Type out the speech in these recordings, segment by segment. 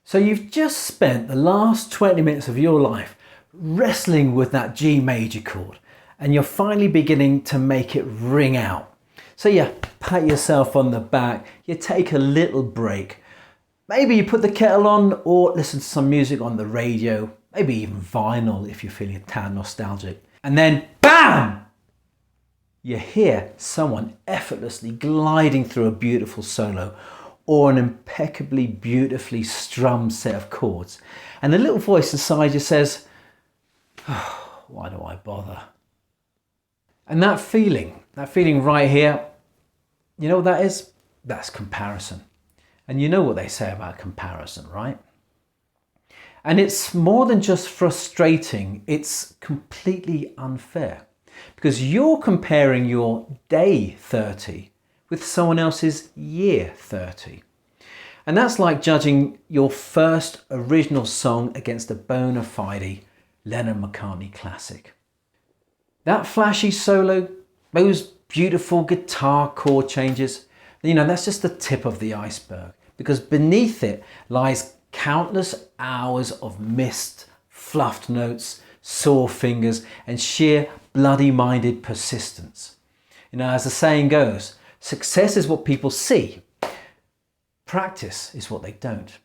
So you've just spent the last 20 minutes of your life wrestling with that G major chord, and you're finally beginning to make it ring out. So you pat yourself on the back, you take a little break. Maybe you put the kettle on or listen to some music on the radio, maybe even vinyl if you're feeling a tad nostalgic. And then BAM! You hear someone effortlessly gliding through a beautiful solo or an impeccably beautifully strummed set of chords. And the little voice inside you says, oh, why do I bother? And that feeling right here, you know what that is? That's comparison. And you know what they say about comparison, right? And it's more than just frustrating, it's completely unfair. Because you're comparing your day 30 with someone else's year 30. And that's like judging your first original song against a bona fide Lennon-McCartney classic. That flashy solo, those beautiful guitar chord changes, you know, that's just the tip of the iceberg, because beneath it lies countless hours of missed, fluffed notes, sore fingers, and sheer bloody-minded persistence. You know, as the saying goes, success is what people see. Practice is what they don't.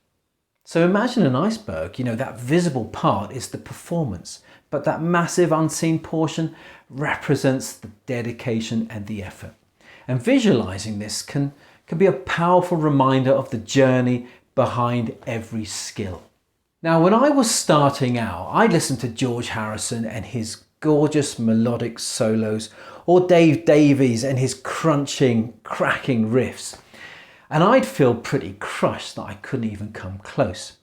So imagine an iceberg, you know, that visible part is the performance, but that massive unseen portion represents the dedication and the effort. And visualizing this can be a powerful reminder of the journey behind every skill. Now, when I was starting out, I listened to George Harrison and his gorgeous melodic solos, or Dave Davies and his crunching, cracking riffs. And I'd feel pretty crushed that I couldn't even come close.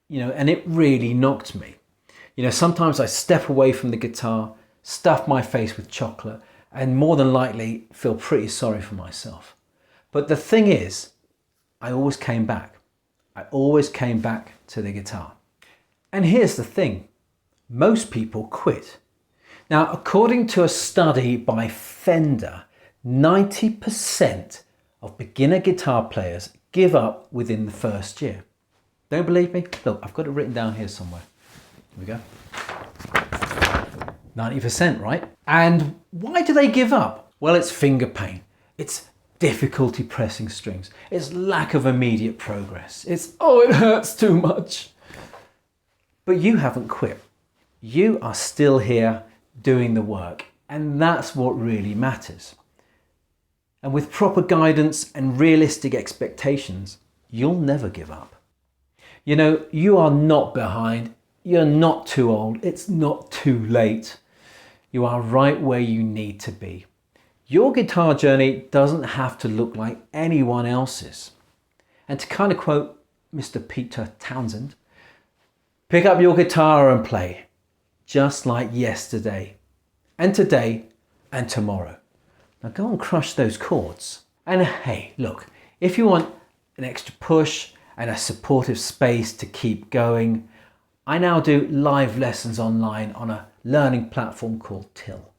You know, and it really knocked me. You know, sometimes I step away from the guitar, stuff my face with chocolate, and more than likely feel pretty sorry for myself. But the thing is, I always came back. I always came back to the guitar. And here's the thing, most people quit. Now, according to a study by Fender, 90% of beginner guitar players give up within the first year. Don't believe me? Look, I've got it written down here somewhere. Here we go. 90%, right? And why do they give up? Well, it's finger pain. It's difficulty pressing strings. It's lack of immediate progress. It's, oh, it hurts too much. But you haven't quit. You are still here doing the work. And that's what really matters. And with proper guidance and realistic expectations, you'll never give up. You know, you are not behind. You're not too old. It's not too late. You are right where you need to be. Your guitar journey doesn't have to look like anyone else's. And to kind of quote Mr. Peter Townsend, pick up your guitar and play, just like yesterday, and today, and tomorrow. Now go and crush those chords. And hey, look, if you want an extra push and a supportive space to keep going, I now do live lessons online on a learning platform called Till.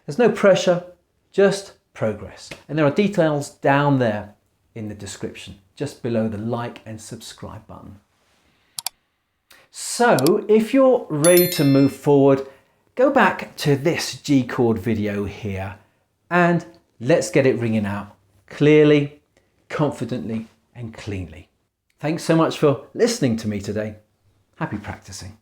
There's no pressure, just progress. And there are details down there in the description, just below the like and subscribe button. So if you're ready to move forward, go back to this G chord video here and let's get it ringing out clearly, confidently and cleanly. Thanks so much for listening to me today. Happy practicing.